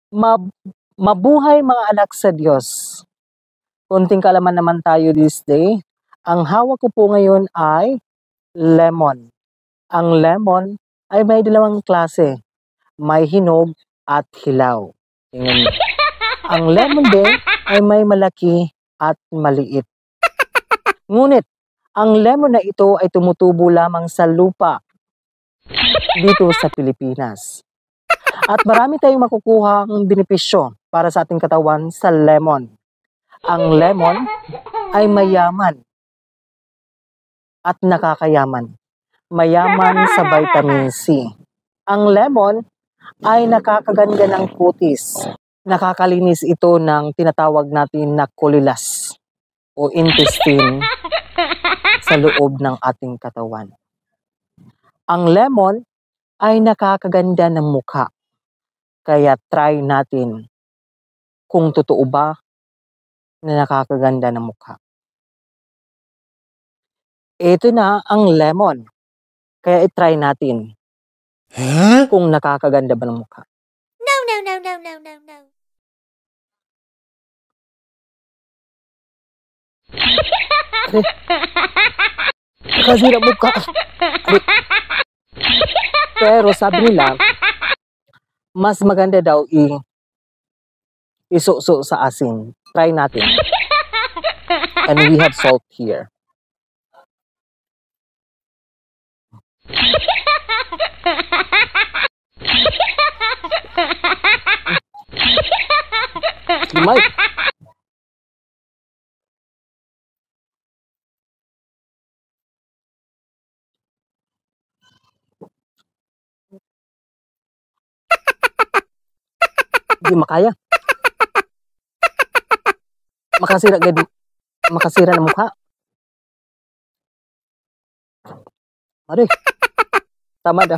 Mab Mabuhay mga anak sa Diyos. Konting kaalaman naman tayo this day. Ang hawak ko po ngayon ay lemon. Ang lemon ay may dalawang klase. May hinog at hilaw. Tingnan mo. Ang lemon din ay may malaki at maliit. Ngunit, ang lemon na ito ay tumutubo lamang sa lupa dito sa Pilipinas. At marami tayong makukuha ang benepisyo para sa ating katawan sa lemon. Ang lemon ay mayaman at nakakayaman. Mayaman sa vitamin C. Ang lemon ay nakakaganda ng kutis. Nakakalinis ito ng tinatawag natin na colilas o intestine sa loob ng ating katawan. Ang lemon ay nakakaganda ng mukha. Kaya try natin kung totoo ba na nakakaganda ng mukha. Ito na ang lemon. Kaya i-try natin kung nakakaganda ba ng mukha. No, no, no, no, no, no, no. Nakasira mukha. Pero sabi nila, mas maganda daw isuso sa asin. Try natin. And we have salt here. Mike. Hindi makaya. Makasira ng mukha. Aray. Tama na.